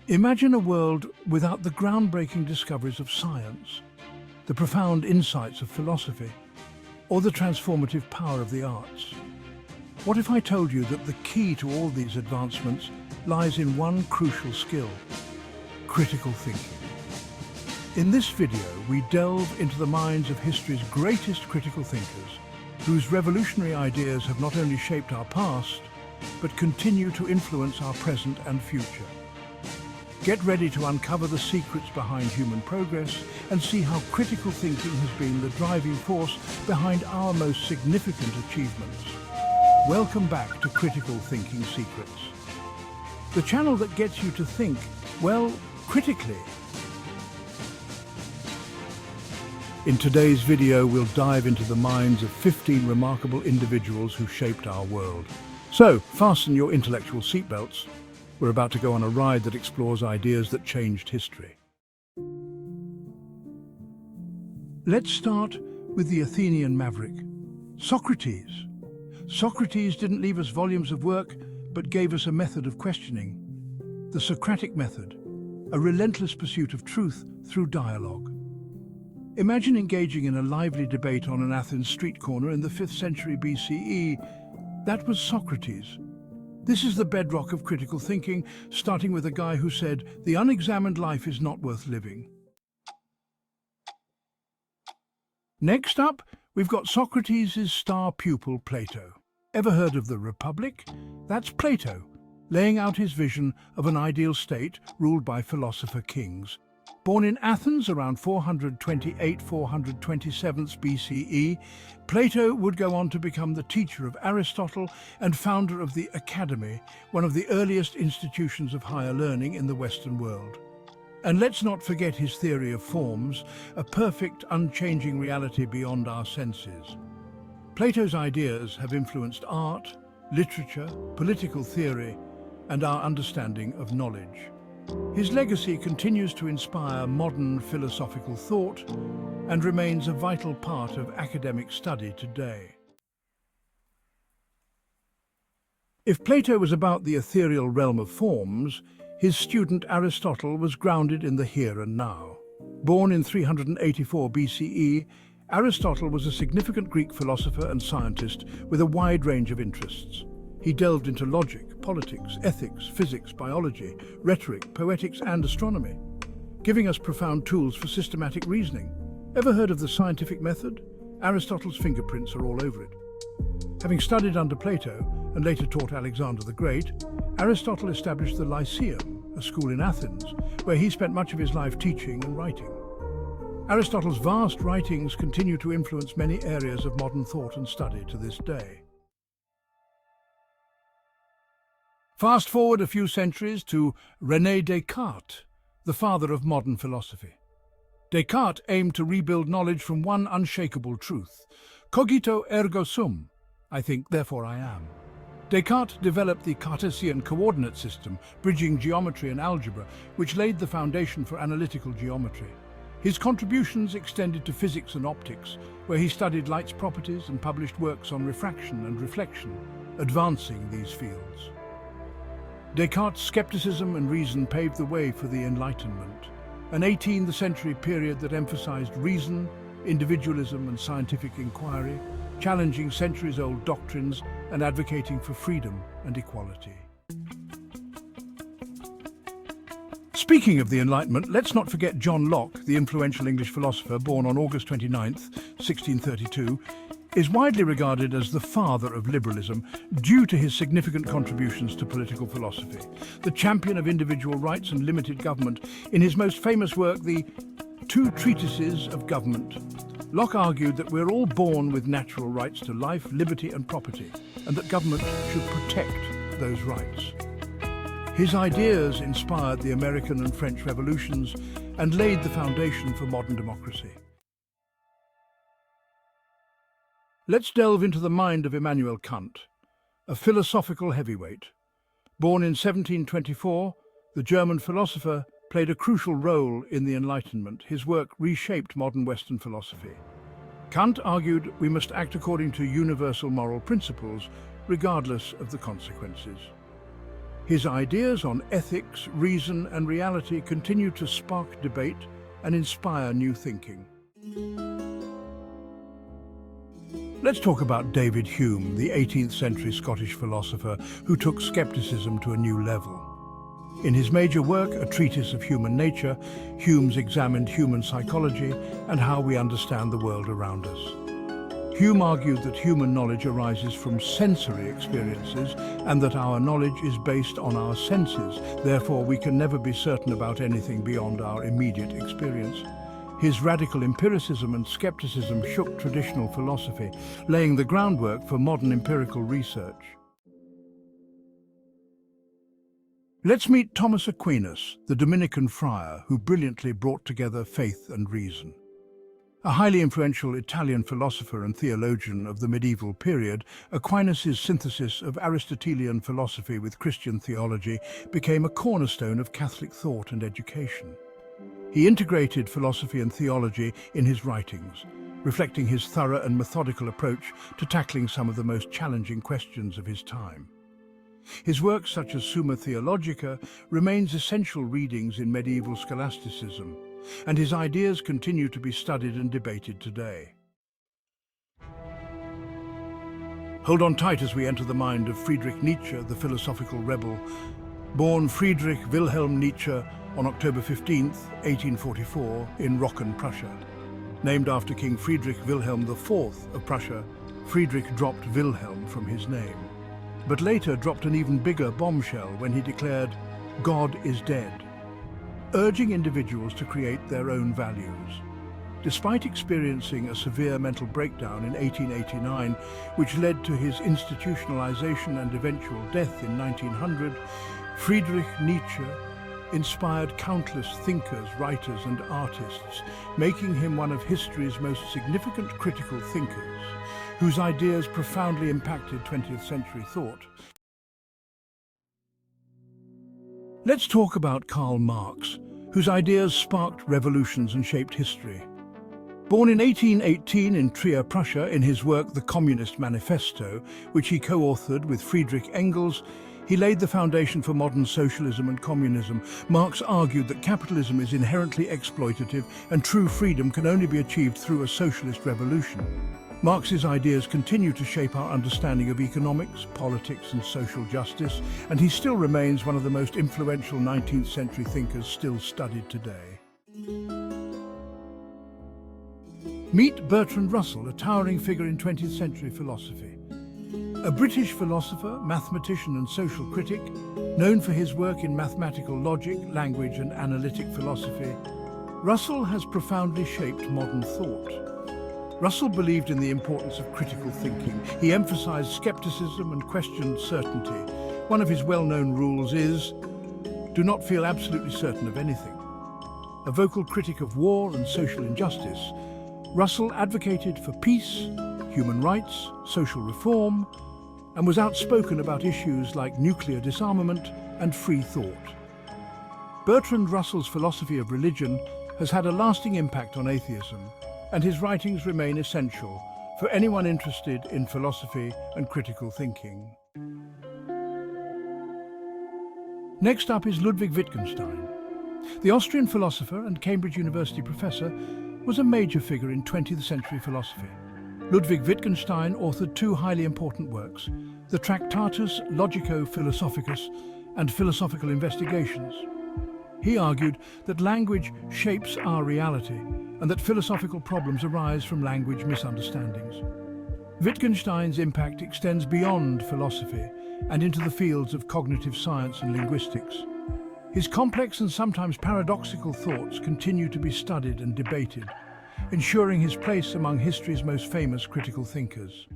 Imagine a world without the groundbreaking discoveries of science, the profound insights of philosophy, or the transformative power of the arts. What if I told you that the key to all these advancements lies in one crucial skill: critical thinking? In this video, we delve into the minds of history's greatest critical thinkers, whose revolutionary ideas have not only shaped our past, but continue to influence our present and future. Get ready to uncover the secrets behind human progress and see how critical thinking has been the driving force behind our most significant achievements. Welcome back to Critical Thinking Secrets, the channel that gets you to think, well, critically. In today's video, we'll dive into the minds of 15 remarkable individuals who shaped our world. So, fasten your intellectual seatbelts. We're about to go on a ride that explores ideas that changed history. Let's start with the Athenian maverick, Socrates. Socrates didn't leave us volumes of work, but gave us a method of questioning. The Socratic method, a relentless pursuit of truth through dialogue. Imagine engaging in a lively debate on an Athens street corner in the 5th century BCE. That was Socrates. This is the bedrock of critical thinking, starting with a guy who said, "The unexamined life is not worth living." Next up, we've got Socrates' star pupil, Plato. Ever heard of the Republic? That's Plato, laying out his vision of an ideal state ruled by philosopher kings. Born in Athens around 428–427 BCE, Plato would go on to become the teacher of Aristotle and founder of the Academy, one of the earliest institutions of higher learning in the Western world. And let's not forget his theory of forms, a perfect, unchanging reality beyond our senses. Plato's ideas have influenced art, literature, political theory, and our understanding of knowledge. His legacy continues to inspire modern philosophical thought and remains a vital part of academic study today. If Plato was about the ethereal realm of forms, his student Aristotle was grounded in the here and now. Born in 384 BCE, Aristotle was a significant Greek philosopher and scientist with a wide range of interests. He delved into logic, politics, ethics, physics, biology, rhetoric, poetics, and astronomy, giving us profound tools for systematic reasoning. Ever heard of the scientific method? Aristotle's fingerprints are all over it. Having studied under Plato and later taught Alexander the Great, Aristotle established the Lyceum, a school in Athens, where he spent much of his life teaching and writing. Aristotle's vast writings continue to influence many areas of modern thought and study to this day. Fast forward a few centuries to René Descartes, the father of modern philosophy. Descartes aimed to rebuild knowledge from one unshakable truth: cogito ergo sum, I think, therefore I am. Descartes developed the Cartesian coordinate system, bridging geometry and algebra, which laid the foundation for analytical geometry. His contributions extended to physics and optics, where he studied light's properties and published works on refraction and reflection, advancing these fields. Descartes' skepticism and reason paved the way for the Enlightenment, an 18th century period that emphasized reason, individualism, and scientific inquiry, challenging centuries-old doctrines and advocating for freedom and equality. Speaking of the Enlightenment, let's not forget John Locke, the influential English philosopher born on August 29, 1632, is widely regarded as the father of liberalism due to his significant contributions to political philosophy. The champion of individual rights and limited government, in his most famous work, the Two Treatises of Government, Locke argued that we're all born with natural rights to life, liberty and property, and that government should protect those rights. His ideas inspired the American and French revolutions and laid the foundation for modern democracy. Let's delve into the mind of Immanuel Kant, a philosophical heavyweight. Born in 1724, the German philosopher played a crucial role in the Enlightenment. His work reshaped modern Western philosophy. Kant argued we must act according to universal moral principles, regardless of the consequences. His ideas on ethics, reason, and reality continue to spark debate and inspire new thinking. Let's talk about David Hume, the 18th century Scottish philosopher who took skepticism to a new level. In his major work, A Treatise of Human Nature, Hume examined human psychology and how we understand the world around us. Hume argued that human knowledge arises from sensory experiences and that our knowledge is based on our senses. Therefore, we can never be certain about anything beyond our immediate experience. His radical empiricism and skepticism shook traditional philosophy, laying the groundwork for modern empirical research. Let's meet Thomas Aquinas, the Dominican friar who brilliantly brought together faith and reason. A highly influential Italian philosopher and theologian of the medieval period, Aquinas' synthesis of Aristotelian philosophy with Christian theology became a cornerstone of Catholic thought and education. He integrated philosophy and theology in his writings, reflecting his thorough and methodical approach to tackling some of the most challenging questions of his time. His works such as Summa Theologica remains essential readings in medieval scholasticism, and his ideas continue to be studied and debated today. Hold on tight as we enter the mind of Friedrich Nietzsche, the philosophical rebel. Born Friedrich Wilhelm Nietzsche on October 15, 1844, in Rocken, Prussia. Named after King Friedrich Wilhelm IV of Prussia, Friedrich dropped Wilhelm from his name, but later dropped an even bigger bombshell when he declared, "God is dead," urging individuals to create their own values. Despite experiencing a severe mental breakdown in 1889, which led to his institutionalization and eventual death in 1900, Friedrich Nietzsche inspired countless thinkers, writers, and artists, making him one of history's most significant critical thinkers, whose ideas profoundly impacted 20th century thought. Let's talk about Karl Marx, whose ideas sparked revolutions and shaped history. Born in 1818 in Trier, Prussia, in his work The Communist Manifesto, which he co-authored with Friedrich Engels, he laid the foundation for modern socialism and communism. Marx argued that capitalism is inherently exploitative and true freedom can only be achieved through a socialist revolution. Marx's ideas continue to shape our understanding of economics, politics, and social justice, and he still remains one of the most influential 19th century thinkers still studied today. Meet Bertrand Russell, a towering figure in 20th century philosophy. A British philosopher, mathematician, and social critic, known for his work in mathematical logic, language, and analytic philosophy, Russell has profoundly shaped modern thought. Russell believed in the importance of critical thinking. He emphasized skepticism and questioned certainty. One of his well-known rules is, do not feel absolutely certain of anything. A vocal critic of war and social injustice, Russell advocated for peace, human rights, social reform, and was outspoken about issues like nuclear disarmament and free thought. Bertrand Russell's philosophy of religion has had a lasting impact on atheism, and his writings remain essential for anyone interested in philosophy and critical thinking. Next up is Ludwig Wittgenstein. The Austrian philosopher and Cambridge University professor was a major figure in 20th century philosophy. Ludwig Wittgenstein authored two highly important works, the Tractatus Logico-Philosophicus and Philosophical Investigations. He argued that language shapes our reality and that philosophical problems arise from language misunderstandings. Wittgenstein's impact extends beyond philosophy and into the fields of cognitive science and linguistics. His complex and sometimes paradoxical thoughts continue to be studied and debated, ensuring his place among history's most famous critical thinkers.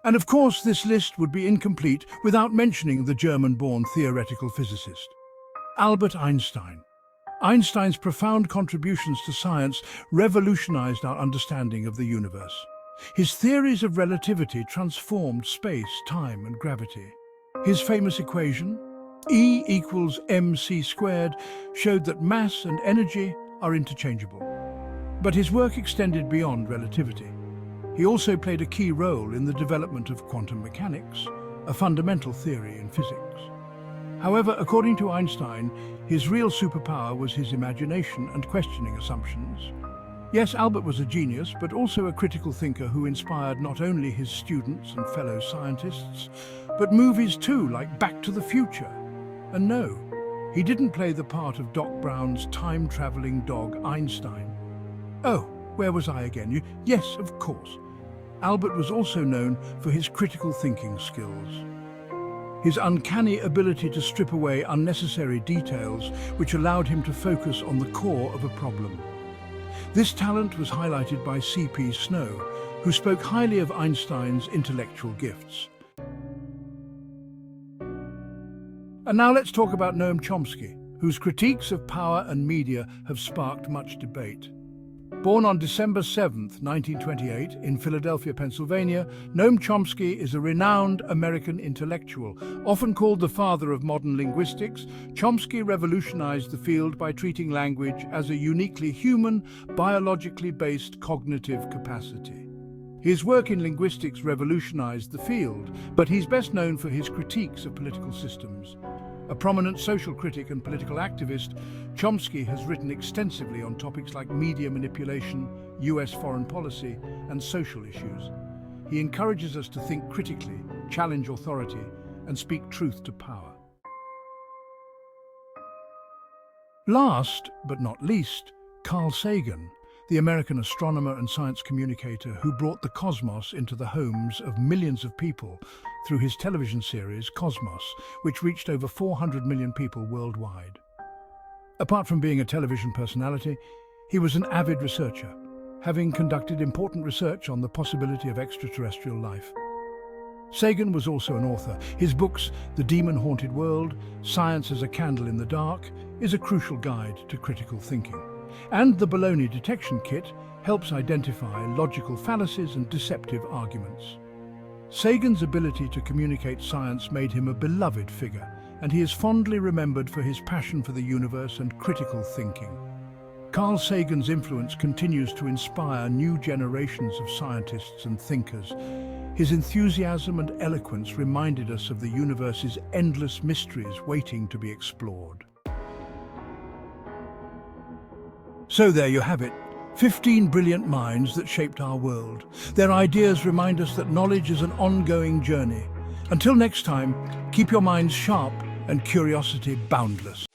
And of course, this list would be incomplete without mentioning the German-born theoretical physicist, Albert Einstein. Einstein's profound contributions to science revolutionized our understanding of the universe. His theories of relativity transformed space, time, and gravity. His famous equation, E equals mc squared, showed that mass and energy are interchangeable. But his work extended beyond relativity. He also played a key role in the development of quantum mechanics, a fundamental theory in physics. However, according to Einstein, his real superpower was his imagination and questioning assumptions. Yes, Albert was a genius, but also a critical thinker who inspired not only his students and fellow scientists, but movies too, like Back to the Future. And no, he didn't play the part of Doc Brown's time-traveling dog, Einstein. Oh, where was I again? Yes, of course. Albert was also known for his critical thinking skills. His uncanny ability to strip away unnecessary details, which allowed him to focus on the core of a problem. This talent was highlighted by C.P. Snow, who spoke highly of Einstein's intellectual gifts. And now let's talk about Noam Chomsky, whose critiques of power and media have sparked much debate. Born on December 7, 1928, in Philadelphia, Pennsylvania, Noam Chomsky is a renowned American intellectual. Often called the father of modern linguistics, Chomsky revolutionized the field by treating language as a uniquely human, biologically based cognitive capacity. His work in linguistics revolutionized the field, but he's best known for his critiques of political systems. A prominent social critic and political activist, Chomsky has written extensively on topics like media manipulation, US foreign policy, and social issues. He encourages us to think critically, challenge authority, and speak truth to power. Last, but not least, Carl Sagan, the American astronomer and science communicator who brought the cosmos into the homes of millions of people through his television series Cosmos, which reached over 400 million people worldwide. Apart from being a television personality, he was an avid researcher, having conducted important research on the possibility of extraterrestrial life. Sagan was also an author. His books, The Demon-Haunted World, Science as a Candle in the Dark, is a crucial guide to critical thinking. And the Baloney Detection Kit helps identify logical fallacies and deceptive arguments. Sagan's ability to communicate science made him a beloved figure, and he is fondly remembered for his passion for the universe and critical thinking. Carl Sagan's influence continues to inspire new generations of scientists and thinkers. His enthusiasm and eloquence reminded us of the universe's endless mysteries waiting to be explored. So there you have it, 15 brilliant minds that shaped our world. Their ideas remind us that knowledge is an ongoing journey. Until next time, keep your minds sharp and curiosity boundless.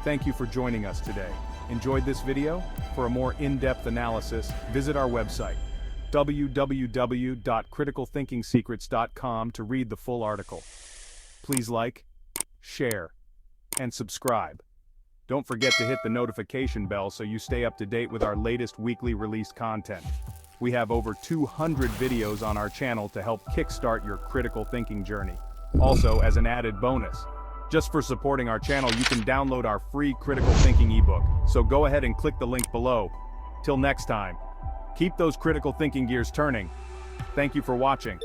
Thank you for joining us today. Enjoyed this video? For a more in-depth analysis, visit our website, www.criticalthinkingsecrets.com, to read the full article. Please like, share, and subscribe. Don't forget to hit the notification bell so you stay up to date with our latest weekly released content. We have over 200 videos on our channel to help kickstart your critical thinking journey. Also, as an added bonus, just for supporting our channel, you can download our free critical thinking ebook. So go ahead and click the link below. Till next time, keep those critical thinking gears turning. Thank you for watching.